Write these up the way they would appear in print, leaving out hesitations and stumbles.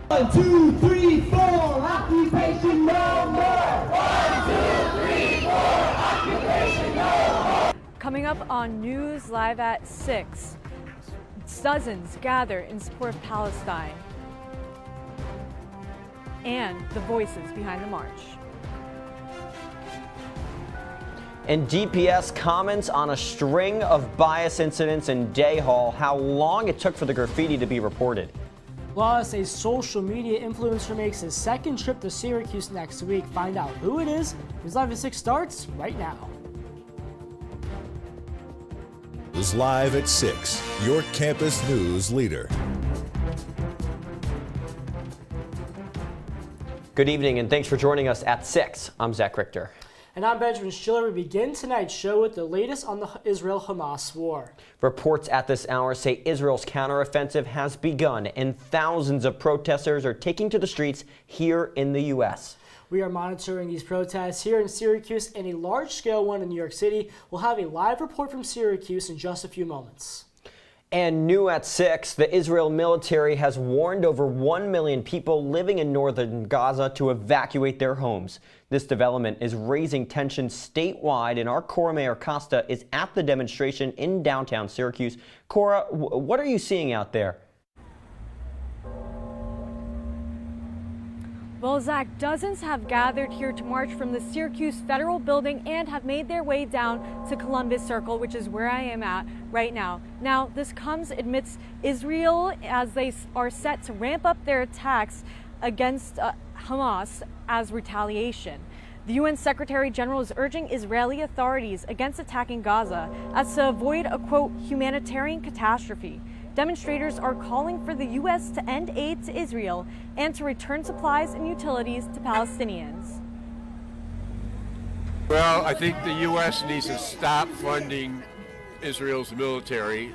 1, 2, 3, 4, occupation no more. 1, 2, 3, 4, occupation no more. Coming up on News Live at 6, dozens gather in support of Palestine and the voices behind the march. And DPS comments on a string of bias incidents in Day Hall, how long it took for the graffiti to be reported. Plus, a social media influencer makes his second trip to Syracuse next week. Find out who it is. News Live at 6 starts right now. News Live at 6, your campus news leader. Good evening and thanks for joining us at 6. I'm Zach Richter. And I'm Benjamin Schiller. We begin tonight's show with the latest on the Israel-Hamas war. Reports at this hour say Israel's counteroffensive has begun and thousands of protesters are taking to the streets here in the U.S. We are monitoring these protests here in Syracuse and a large-scale one in New York City. We'll have a live report from Syracuse in just a few moments. And new at 6, the Israel military has warned over 1 million people living in northern Gaza to evacuate their homes. This development is raising tensions statewide, and our Cora Mayor Costa is at the demonstration in downtown Syracuse. Cora, what are you seeing out there? Well, Zach, dozens have gathered here to march from the Syracuse Federal Building and have made their way down to Columbus Circle, which is where I am at right now. Now, this comes amidst Israel as they are set to ramp up their attacks against Hamas as retaliation. The UN Secretary General is urging Israeli authorities against attacking Gaza as to avoid a, quote, humanitarian catastrophe. Demonstrators are calling for the U.S. to end aid to Israel and to return supplies and utilities to Palestinians. Well, I think the U.S. needs to stop funding Israel's military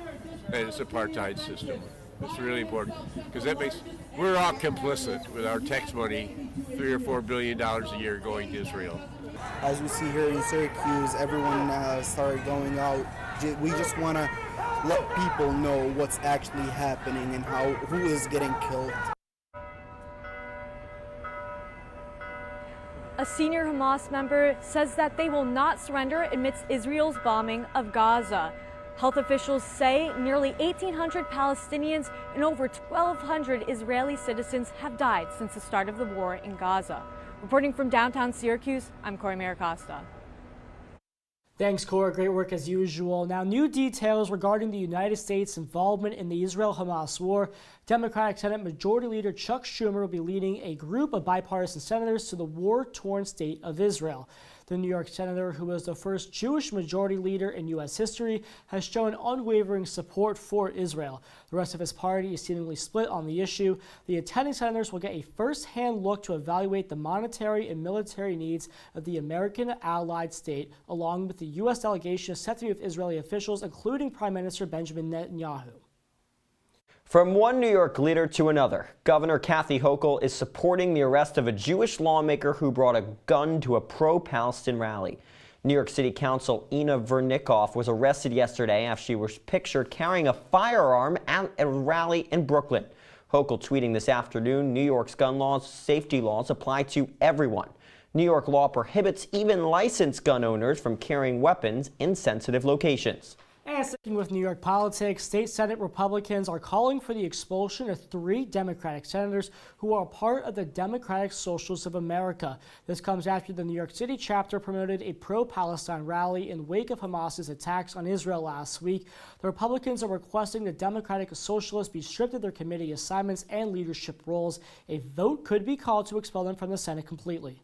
and its apartheid system. It's really important because we're all complicit with our tax money, $3 or $4 billion a year going to Israel. As we see here in Syracuse, everyone started going out. We just want to let people know what's actually happening and who is getting killed. A senior Hamas member says that they will not surrender amidst Israel's bombing of Gaza. Health officials say nearly 1,800 Palestinians and over 1,200 Israeli citizens have died since the start of the war in Gaza. Reporting from downtown Syracuse, I'm Cora Mayor Costa. Thanks, Cora. Great work as usual. Now, new details regarding the United States' involvement in the Israel-Hamas war. Democratic Senate Majority Leader Chuck Schumer will be leading a group of bipartisan senators to the war-torn state of Israel. The New York senator, who was the first Jewish majority leader in U.S. history, has shown unwavering support for Israel. The rest of his party is seemingly split on the issue. The attending senators will get a first-hand look to evaluate the monetary and military needs of the American allied state, along with the U.S. delegation set to meet with Israeli officials, including Prime Minister Benjamin Netanyahu. From one New York leader to another, Governor Kathy Hochul is supporting the arrest of a Jewish lawmaker who brought a gun to a pro-Palestine rally. New York City Council Ina Vernikoff was arrested yesterday after she was pictured carrying a firearm at a rally in Brooklyn. Hochul tweeting this afternoon, New York's gun laws, safety laws apply to everyone. New York law prohibits even licensed gun owners from carrying weapons in sensitive locations. And sticking with New York politics, state Senate Republicans are calling for the expulsion of 3 Democratic senators who are part of the Democratic Socialists of America. This comes after the New York City chapter promoted a pro-Palestine rally in wake of Hamas's attacks on Israel last week. The Republicans are requesting the Democratic Socialists be stripped of their committee assignments and leadership roles. A vote could be called to expel them from the Senate completely.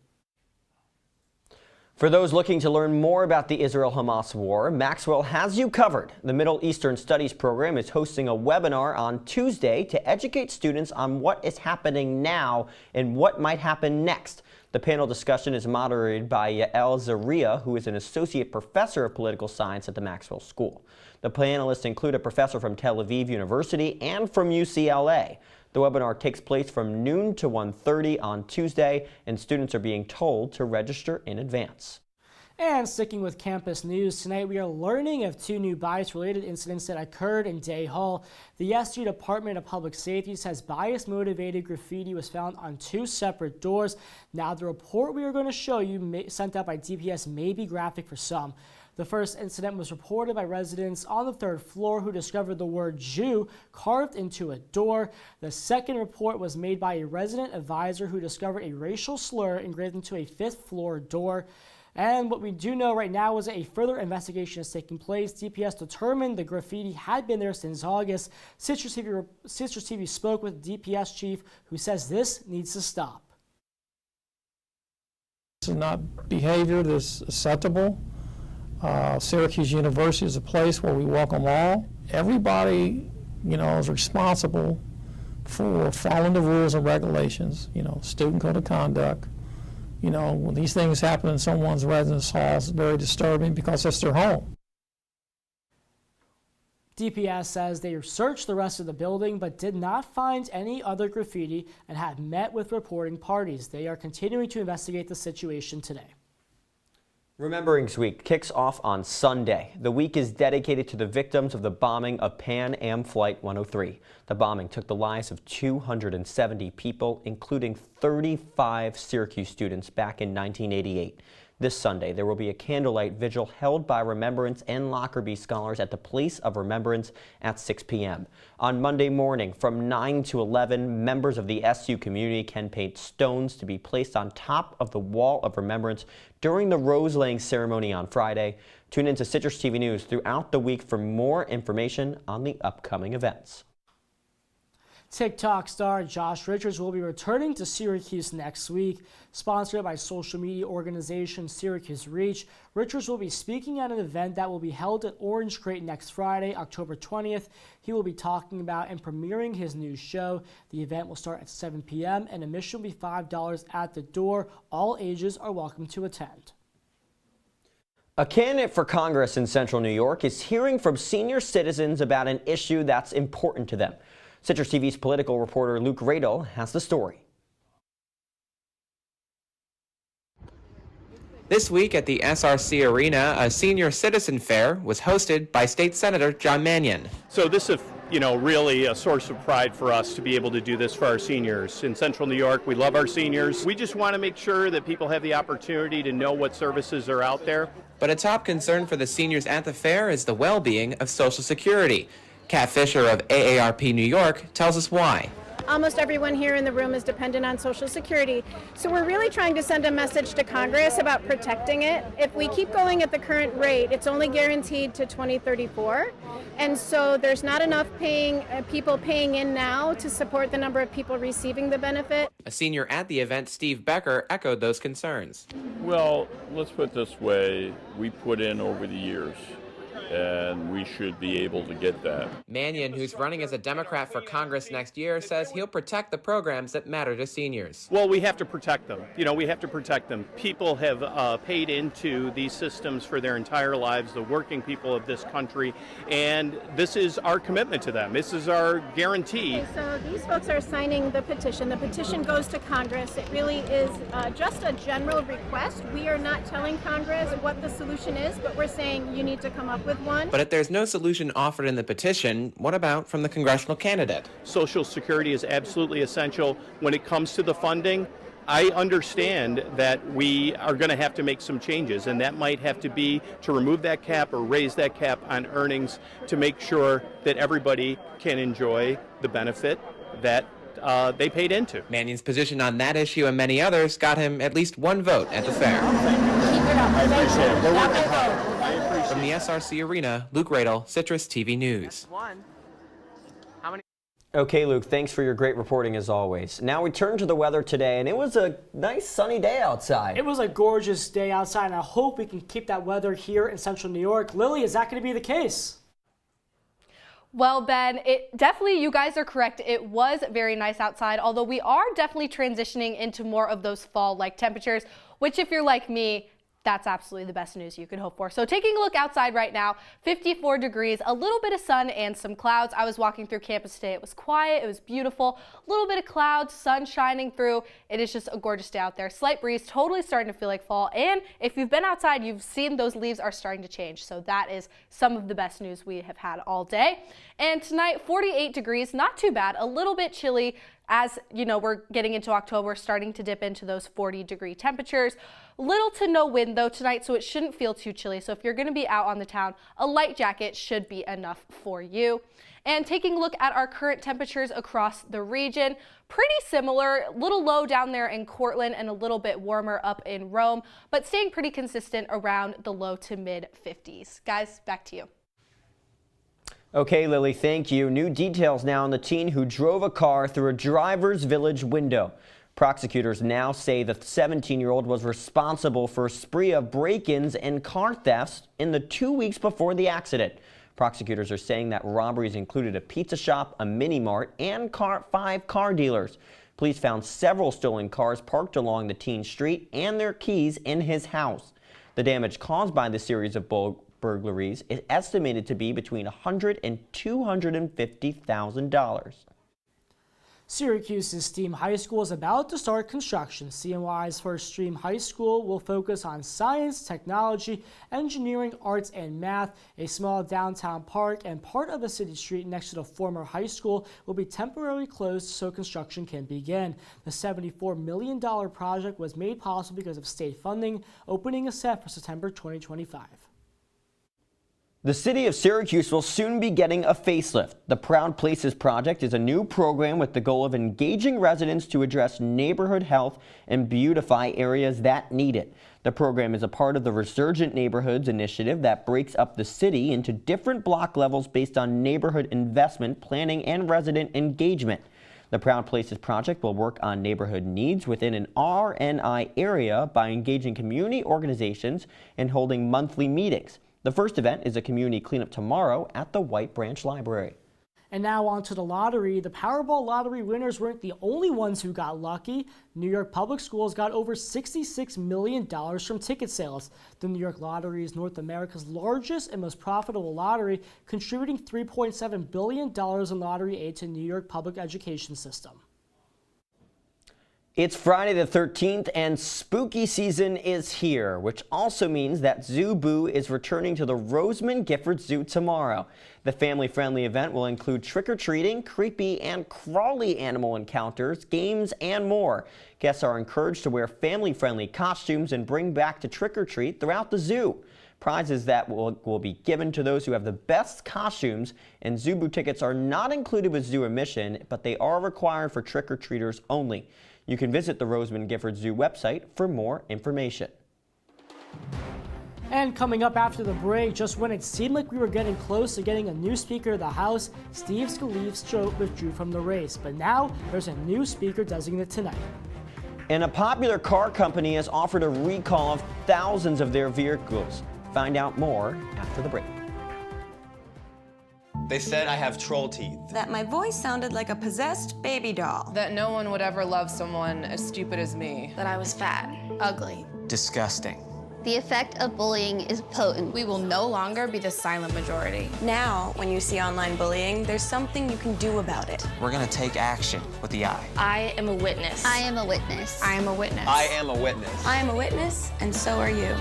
For those looking to learn more about the Israel-Hamas war, Maxwell has you covered. The Middle Eastern Studies program is hosting a webinar on Tuesday to educate students on what is happening now and what might happen next. The panel discussion is moderated by Yael Zaria, who is an associate professor of political science at the Maxwell School. The panelists include a professor from Tel Aviv University and from UCLA. The webinar takes place from noon to 1:30 on Tuesday, and students are being told to register in advance. And sticking with campus news, tonight we are learning of two new bias-related incidents that occurred in Day Hall. The SU Department of Public Safety says bias-motivated graffiti was found on two separate doors. Now, the report we are going to show you, sent out by DPS, may be graphic for some. The first incident was reported by residents on the third floor who discovered the word Jew carved into a door. The second report was made by a resident advisor who discovered a racial slur engraved into a fifth floor door. And what we do know right now is that a further investigation is taking place. DPS determined the graffiti had been there since August. Citrus TV spoke with the DPS chief, who says this needs to stop. This is not behavior that's acceptable. Syracuse University is a place where we welcome all. Everybody, is responsible for following the rules and regulations. Student code of conduct. When these things happen in someone's residence hall, it's very disturbing because it's their home. DPS says they searched the rest of the building but did not find any other graffiti and have met with reporting parties. They are continuing to investigate the situation today. Remembrance Week kicks off on Sunday. The week is dedicated to the victims of the bombing of Pan Am Flight 103. The bombing took the lives of 270 people, including 35 Syracuse students back in 1988. This Sunday, there will be a candlelight vigil held by Remembrance and Lockerbie scholars at the Place of Remembrance at 6 p.m. On Monday morning, from 9 to 11, members of the SU community can paint stones to be placed on top of the Wall of Remembrance during the rose-laying ceremony on Friday. Tune into Citrus TV News throughout the week for more information on the upcoming events. TikTok star Josh Richards will be returning to Syracuse next week. Sponsored by social media organization Syracuse Reach, Richards will be speaking at an event that will be held at Orange Crate next Friday, October 20th. He will be talking about and premiering his new show. The event will start at 7 p.m. and admission will be $5 at the door. All ages are welcome to attend. A candidate for Congress in Central New York is hearing from senior citizens about an issue that's important to them. Citrus TV's political reporter Luke Richter has the story. This week at the SRC Arena, a senior citizen fair was hosted by State Senator John Mannion. So this is, really a source of pride for us to be able to do this for our seniors. In Central New York, we love our seniors. We just want to make sure that people have the opportunity to know what services are out there. But a top concern for the seniors at the fair is the well-being of Social Security. Kat Fisher of AARP New York tells us why. Almost everyone here in the room is dependent on Social Security. So we're really trying to send a message to Congress about protecting it. If we keep going at the current rate, it's only guaranteed to 2034. And so there's not enough people paying in now to support the number of people receiving the benefit. A senior at the event, Steve Becker, echoed those concerns. Well, let's put it this way. We put in over the years, and we should be able to get that. Mannion, who's running as a Democrat for Congress next year, says he'll protect the programs that matter to seniors. Well, we have to protect them. We have to protect them. People have paid into these systems for their entire lives, the working people of this country, and this is our commitment to them. This is our guarantee. Okay, so these folks are signing the petition. The petition goes to Congress. It really is just a general request. We are not telling Congress what the solution is, but we're saying you need to come up with one. But if there's no solution offered in the petition, what about from the congressional candidate? Social Security is absolutely essential. When it comes to the funding, I understand that we are going to have to make some changes, and that might have to be to remove that cap or raise that cap on earnings to make sure that everybody can enjoy the benefit that they paid into. Mannion's position on that issue and many others got him at least one vote at the fair. I appreciate it. We're working hard. From the SRC Arena, Luke Richter, Citrus TV News. Okay, Luke, thanks for your great reporting as always. Now we turn to the weather today, and it was a nice sunny day outside. It was a gorgeous day outside, and I hope we can keep that weather here in Central New York. Lily, is that going to be the case? Well, Ben, you guys are correct. It was very nice outside, although we are definitely transitioning into more of those fall-like temperatures, which if you're like me, That's absolutely the best news you could hope for. So taking a look outside right now, 54 degrees, a little bit of sun and some clouds. I was walking through campus today. It was quiet. It was beautiful. A little bit of clouds, sun shining through. It is just a gorgeous day out there. Slight breeze, totally starting to feel like fall. And if you've been outside, you've seen those leaves are starting to change. So that is some of the best news we have had all day. And tonight, 48 degrees, not too bad, a little bit chilly. As you know, we're getting into October, starting to dip into those 40-degree temperatures. Little to no wind though tonight, so it shouldn't feel too chilly. So if you're going to be out on the town, a light jacket should be enough for you. And taking a look at our current temperatures across the region, pretty similar, a little low down there in Cortland and a little bit warmer up in Rome, but staying pretty consistent around the low to mid 50s. Guys, back to you. Okay, Lily, thank you. New details now on the teen who drove a car through a driver's village window. Prosecutors now say the 17-year-old was responsible for a spree of break-ins and car thefts in the 2 weeks before the accident. Prosecutors are saying that robberies included a pizza shop, a mini-mart, and 5 car dealers. Police found several stolen cars parked along the teen's street and their keys in his house. The damage caused by the series of burglaries is estimated to be between $100,000 and $250,000. Syracuse's STEAM High School is about to start construction. CNY's first STEAM High School will focus on science, technology, engineering, arts, and math. A small downtown park and part of a city street next to the former high school will be temporarily closed so construction can begin. The $74 million project was made possible because of state funding, opening is set for September 2025. The city of Syracuse will soon be getting a facelift. The Proud Places Project is a new program with the goal of engaging residents to address neighborhood health and beautify areas that need it. The program is a part of the Resurgent Neighborhoods initiative that breaks up the city into different block levels based on neighborhood investment, planning, and resident engagement. The Proud Places Project will work on neighborhood needs within an RNI area by engaging community organizations and holding monthly meetings. The first event is a community cleanup tomorrow at the White Branch Library. And now on to the lottery. The Powerball lottery winners weren't the only ones who got lucky. New York Public Schools got over $66 million from ticket sales. The New York Lottery is North America's largest and most profitable lottery, contributing $3.7 billion in lottery aid to New York public education system. It's Friday the 13th and spooky season is here, which also means that Zoo Boo is returning to the Roseman Gifford Zoo tomorrow. The family-friendly event will include trick-or-treating, creepy and crawly animal encounters, games, and more. Guests are encouraged to wear family-friendly costumes and bring back to trick-or-treat throughout the zoo. Prizes that will be given to those who have the best costumes, and Zoo Boo tickets are not included with zoo admission, but they are required for trick-or-treaters only. You can visit the Roseman Gifford Zoo website for more information. And coming up after the break, just when it seemed like we were getting close to getting a new Speaker of the House, Steve Scalise withdrew from the race. But now there's a new Speaker designate tonight. And a popular car company has offered a recall of thousands of their vehicles. Find out more after the break. They said I have troll teeth. That my voice sounded like a possessed baby doll. That no one would ever love someone as stupid as me. That I was fat, ugly. Disgusting. The effect of bullying is potent. We will no longer be the silent majority. Now, when you see online bullying, there's something you can do about it. We're gonna take action with the I. I am a witness. I am a witness. I am a witness. I am a witness. I am a witness, and so are you.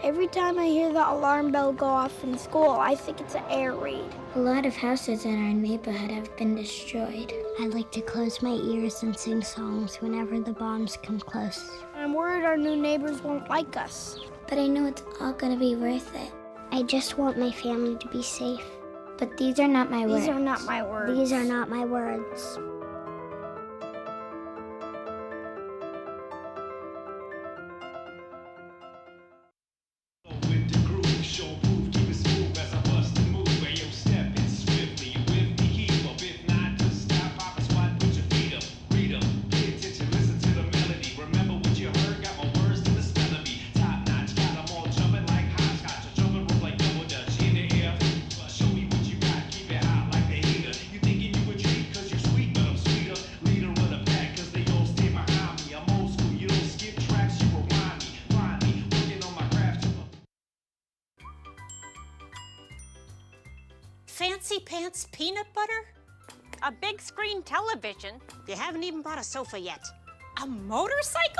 Every time I hear the alarm bell go off in school, I think it's an air raid. A lot of houses in our neighborhood have been destroyed. I like to close my ears and sing songs whenever the bombs come close. I'm worried our new neighbors won't like us. But I know it's all gonna be worth it. I just want my family to be safe. But these are not my words. These are not my words. These are not my words. Fancy pants peanut butter? A big screen television. You haven't even bought a sofa yet. A motorcycle?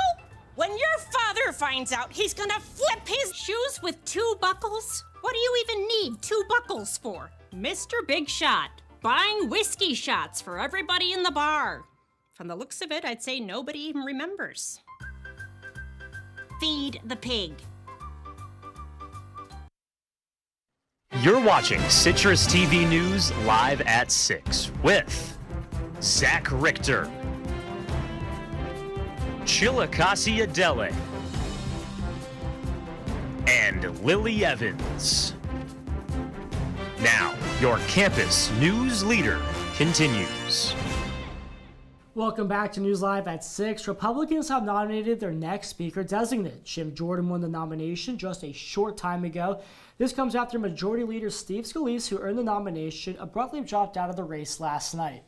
When your father finds out, he's gonna flip his shoes with 2 buckles? What do you even need 2 buckles for? Mr. Big Shot, buying whiskey shots for everybody in the bar. From the looks of it, I'd say nobody even remembers. Feed the pig. You're watching Citrus TV News live at 6 with Zach Richter, Chillicassia Dele, and Lilly Evans. Now, your campus news leader continues. Welcome back to News Live at 6. Republicans have nominated their next speaker designate. Jim Jordan won the nomination just a short time ago. This comes after Majority Leader Steve Scalise, who earned the nomination, abruptly dropped out of the race last night.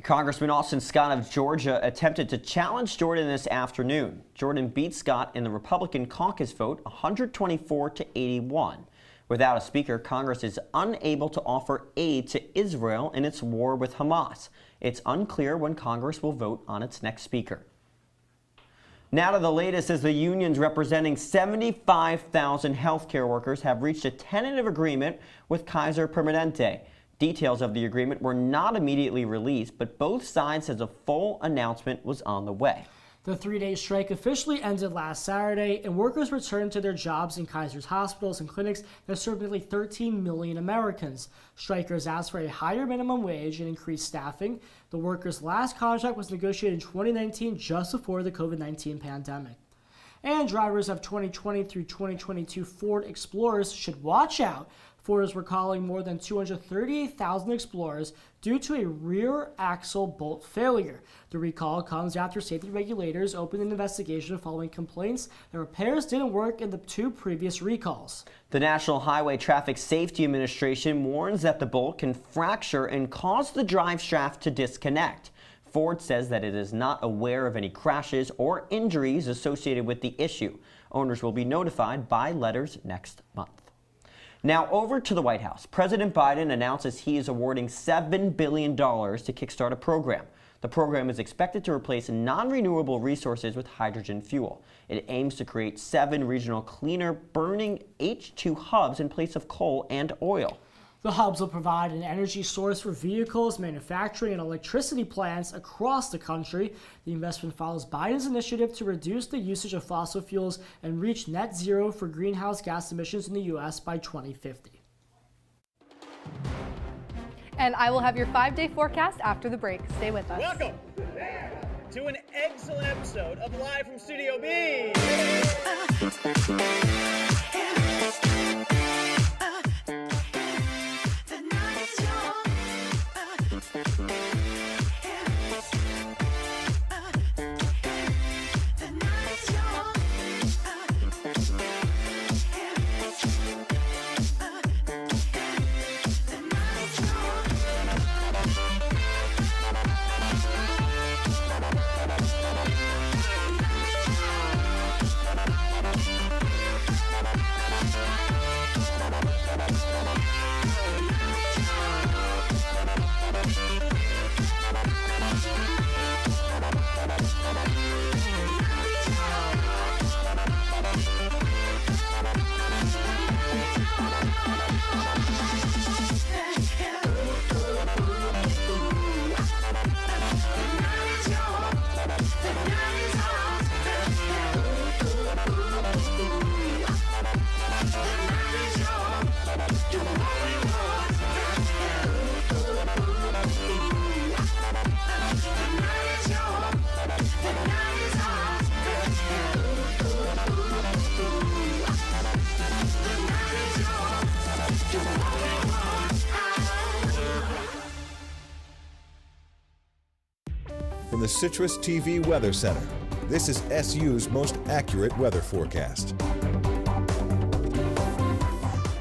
Congressman Austin Scott of Georgia attempted to challenge Jordan this afternoon. Jordan beat Scott in the Republican caucus vote 124 to 81. Without a speaker, Congress is unable to offer aid to Israel in its war with Hamas. It's unclear when Congress will vote on its next speaker. Now to the latest, as the unions representing 75,000 healthcare workers have reached a tentative agreement with Kaiser Permanente. Details of the agreement were not immediately released, but both sides said a full announcement was on the way. The 3-day strike officially ended last Saturday, and workers returned to their jobs in Kaiser's hospitals and clinics that serve nearly 13 million Americans. Strikers asked for a higher minimum wage and increased staffing. The workers' last contract was negotiated in 2019, just before the COVID-19 pandemic. And drivers of 2020 through 2022 Ford Explorers should watch out. Ford is recalling more than 238,000 Explorers due to a rear axle bolt failure. The recall comes after safety regulators opened an investigation following complaints that repairs didn't work in the 2 previous recalls. The National Highway Traffic Safety Administration warns that the bolt can fracture and cause the drive shaft to disconnect. Ford says that it is not aware of any crashes or injuries associated with the issue. Owners will be notified by letters next month. Now over to the White House. President Biden announces he is awarding $7 billion to kickstart a program. The program is expected to replace non-renewable resources with hydrogen fuel. It aims to create 7 regional cleaner burning H2 hubs in place of coal and oil. The hubs will provide an energy source for vehicles, manufacturing, and electricity plants across the country. The investment follows Biden's initiative to reduce the usage of fossil fuels and reach net zero for greenhouse gas emissions in the U.S. by 2050. And I will have your 5-day forecast after the break. Stay with us. Welcome to an excellent episode of Live from Studio B. From the CitrusTV Weather Center, this is SU's most accurate weather forecast.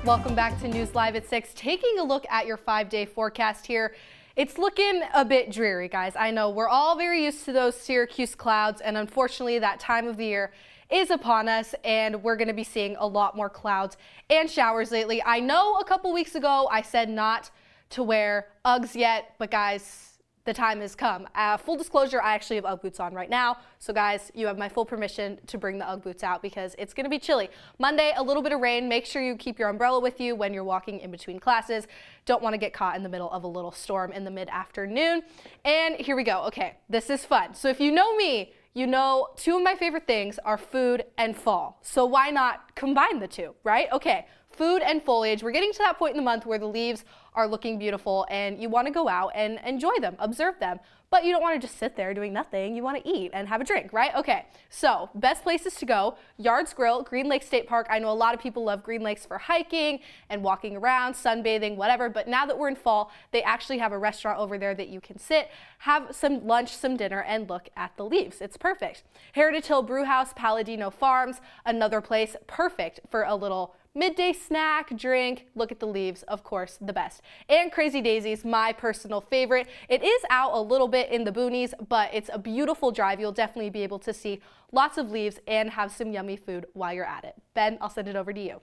Welcome back to News Live at 6. Taking a look at your 5-day forecast here. It's looking a bit dreary, guys. I know we're all very used to those Syracuse clouds, and unfortunately that time of the year is upon us, and we're going to be seeing a lot more clouds and showers lately. I know a couple weeks ago I said not to wear Uggs yet, but guys, the time has come. Full disclosure, I actually have Ugg boots on right now. So guys, you have my full permission to bring the Ugg boots out because it's gonna be chilly. Monday, a little bit of rain. Make sure you keep your umbrella with you when you're walking in between classes. Don't wanna get caught in the middle of a little storm in the mid-afternoon. And here we go. Okay, this is fun. So if you know me, you know two of my favorite things are food and fall. So why not combine the two, right? Okay, food and foliage. We're getting to that point in the month where the leaves are looking beautiful and you want to go out and enjoy them, observe them, but you don't want to just sit there doing nothing. You want to eat and have a drink, right? Okay, so best places to go, Yards Grill, Green Lake State Park. I know a lot of people love Green Lakes for hiking and walking around, sunbathing, whatever, but now that we're in fall, they actually have a restaurant over there that you can sit, have some lunch, some dinner, and look at the leaves. It's perfect. Heritage Hill Brewhouse, Palladino Farms, another place perfect for a little midday snack, drink, look at the leaves, of course, the best. And Crazy Daisies, my personal favorite. It is out a little bit in the boonies, but it's a beautiful drive. You'll definitely be able to see lots of leaves and have some yummy food while you're at it. Ben, I'll send it over to you.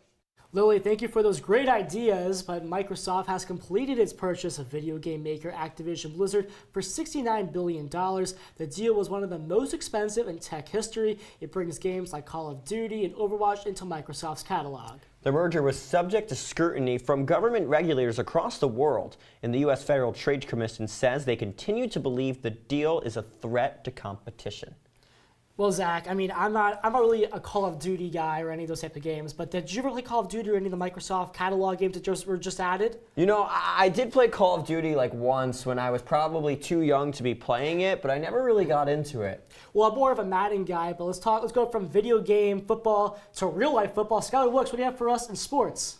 Lily, thank you for those great ideas, but Microsoft has completed its purchase of video game maker Activision Blizzard for $69 billion. The deal was one of the most expensive in tech history. It brings games like Call of Duty and Overwatch into Microsoft's catalog. The merger was subject to scrutiny from government regulators across the world, and the U.S. Federal Trade Commission says they continue to believe the deal is a threat to competition. Well, Zach, I mean, I'm not really a Call of Duty guy or any of those type of games, but did you ever play Call of Duty or any of the Microsoft catalog games that were just added? You know, I did play Call of Duty like once when I was probably too young to be playing it, but I never really got into it. Well, I'm more of a Madden guy, but let's go from video game football to real life football. Skylar, Wilkes, what do you have for us in sports?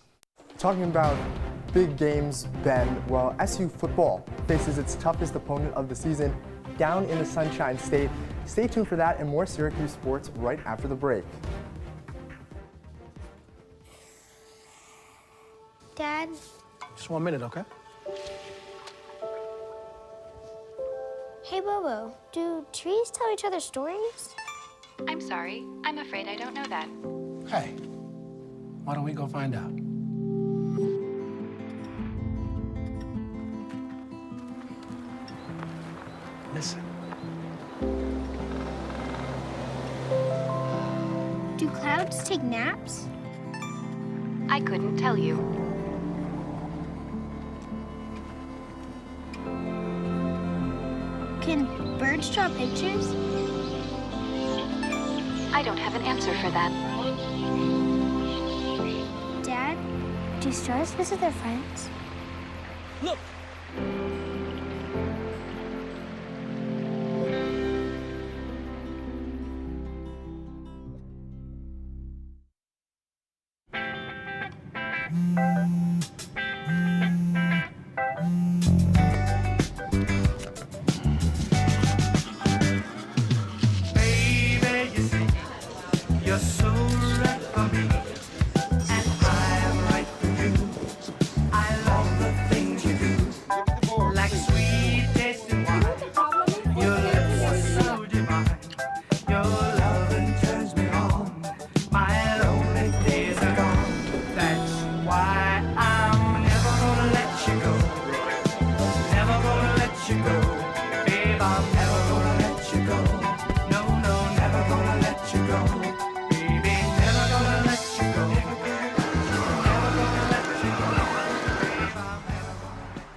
Talking about big games, Ben, well, SU football faces its toughest opponent of the season down in the Sunshine State. Stay tuned for that and more Syracuse sports right after the break. Dad? Just 1 minute, okay? Hey, Bobo, do trees tell each other stories? I'm sorry. I'm afraid I don't know that. Hey, why don't we go find out? Listen. Do clouds take naps? I couldn't tell you. Can birds draw pictures? I don't have an answer for that. Dad, do stars visit their friends? Look!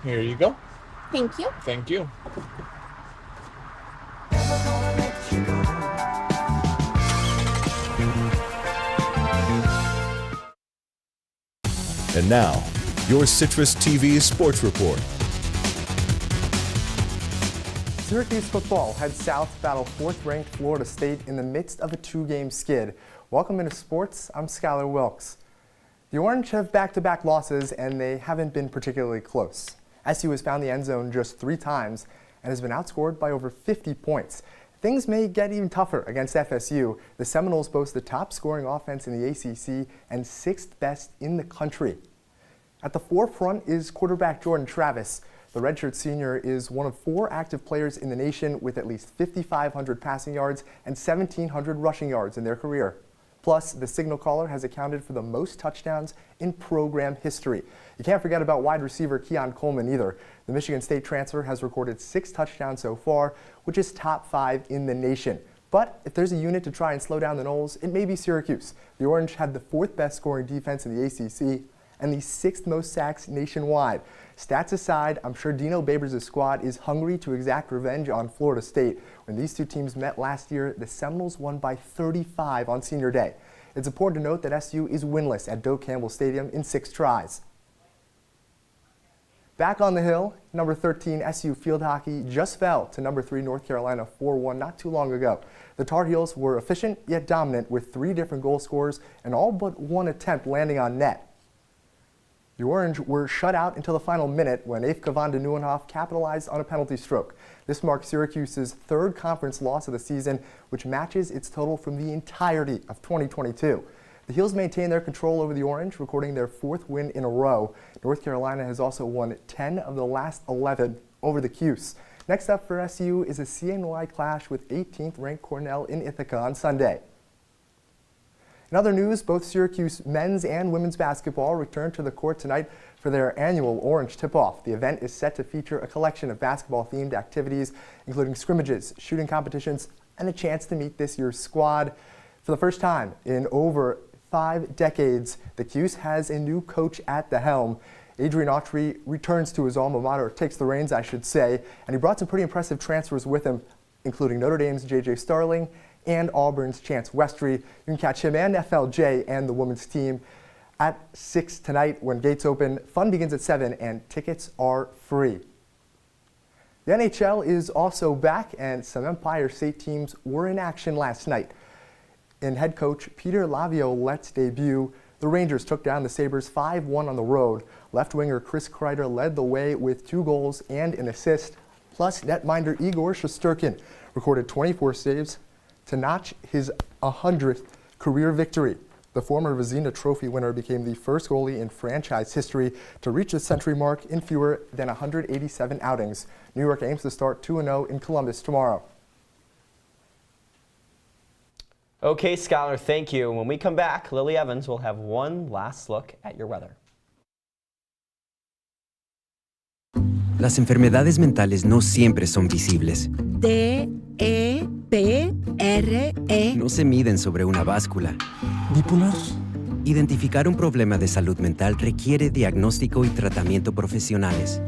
Here you go. Thank you. Thank you. And now, your CitrusTV Sports Report. Syracuse football heads south to battle 4th-ranked Florida State in the midst of a 2-game skid. Welcome into sports. I'm Skylar Wilkes. The Orange have back-to-back losses, and they haven't been particularly close. SU has found the end zone just 3 times and has been outscored by over 50 points. Things may get even tougher against FSU. The Seminoles boast the top scoring offense in the ACC and 6th best in the country. At the forefront is quarterback Jordan Travis. The redshirt senior is one of 4 active players in the nation with at least 5,500 passing yards and 1,700 rushing yards in their career. Plus, the signal caller has accounted for the most touchdowns in program history. You can't forget about wide receiver Keon Coleman either. The Michigan State transfer has recorded 6 touchdowns so far, which is top 5 in the nation. But if there's a unit to try and slow down the Noles, it may be Syracuse. The Orange had the 4th best scoring defense in the ACC and the 6th most sacks nationwide. Stats aside, I'm sure Dino Babers' squad is hungry to exact revenge on Florida State. When these two teams met last year, the Seminoles won by 35 on senior day. It's important to note that SU is winless at Doak Campbell Stadium in 6 tries. Back on the hill, number 13 SU field hockey just fell to number 3 North Carolina 4-1 not too long ago. The Tar Heels were efficient yet dominant with 3 different goal scorers and all but 1 attempt landing on net. The Orange were shut out until the final minute when Eefke van de Nieuwenhof capitalized on a penalty stroke. This marks Syracuse's 3rd conference loss of the season, which matches its total from the entirety of 2022. The Heels maintain their control over the Orange, recording their 4th win in a row. North Carolina has also won 10 of the last 11 over the Cuse. Next up for SU is a CNY clash with 18th-ranked Cornell in Ithaca on Sunday. In other news, both Syracuse men's and women's basketball return to the court tonight for their annual Orange Tip-Off. The event is set to feature a collection of basketball-themed activities, including scrimmages, shooting competitions, and a chance to meet this year's squad. For the first time in over 5 decades, the Cuse has a new coach at the helm. Adrian Autry returns to his alma mater, takes the reins, I should say, and he brought some pretty impressive transfers with him, including Notre Dame's J.J. Starling and Auburn's Chance Westry. You can catch him and FLJ and the women's team at 6 tonight when gates open. Fun begins at 7 and tickets are free. The NHL is also back and some Empire State teams were in action last night. In head coach Peter Laviolette's debut, the Rangers took down the Sabres 5-1 on the road. Left winger Chris Kreider led the way with 2 goals and an assist. Plus, netminder Igor Shesterkin recorded 24 saves to notch his 100th career victory. The former Vezina Trophy winner became the first goalie in franchise history to reach the century mark in fewer than 187 outings. New York aims to start 2-0 in Columbus tomorrow. Okay, Skylar, thank you. When we come back, Lily Evans will have one last look at your weather. Las enfermedades mentales no siempre son visibles. D-E-P-R-E. No se miden sobre una báscula. ¿Bipolar? Identificar un problema de salud mental requiere diagnóstico y tratamiento profesionales.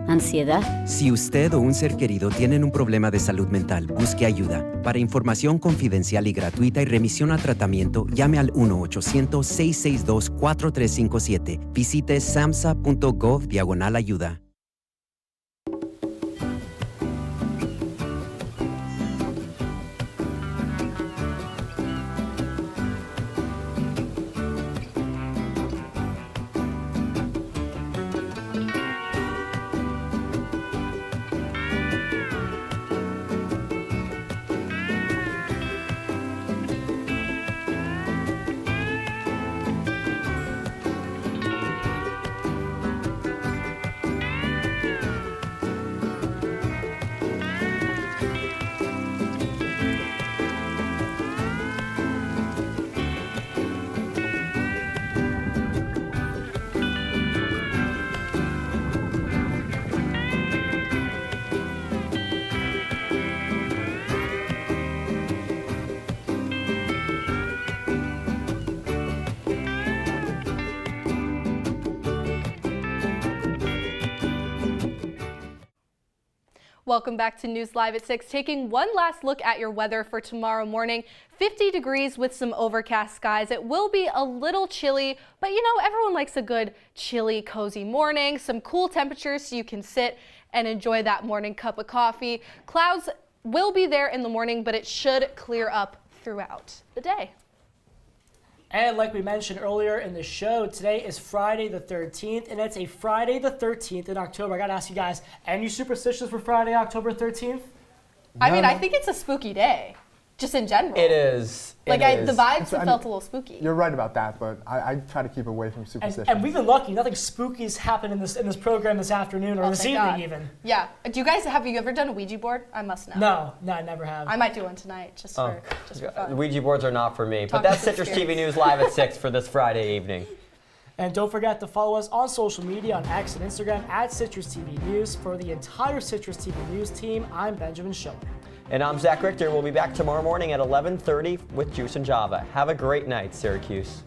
¿Ansiedad? Si usted o un ser querido tienen un problema de salud mental, busque ayuda. Para información confidencial y gratuita y remisión a tratamiento, llame al 1-800-662-4357. Visite samhsa.gov/ayuda. Welcome back to News Live at 6. Taking one last look at your weather for tomorrow morning. 50 degrees with some overcast skies. It will be a little chilly, but you know, everyone likes a good chilly, cozy morning. Some cool temperatures so you can sit and enjoy that morning cup of coffee. Clouds will be there in the morning, but it should clear up throughout the day. And like we mentioned earlier in the show, today is Friday the 13th, and it's a Friday the 13th in October. I gotta ask you guys, any superstitions for Friday, October 13th? I mean, I think it's a spooky day. Just in general. It is. The vibes have felt a little spooky. You're right about that, but I try to keep away from superstition. And we've been lucky. Nothing spooky's happened in this program this afternoon or this evening even. Yeah. Have you ever done a Ouija board? I must know. No, I never have. I might do one tonight just for fun. Ouija boards are not for me. But that's Citrus TV News live at 6 for this Friday evening. And don't forget to follow us on social media on X and Instagram at CitrusTV News. For the entire Citrus TV News team, I'm Benjamin Schiller. And I'm Zach Richter. We'll be back tomorrow morning at 11:30 with Juice and Java. Have a great night, Syracuse.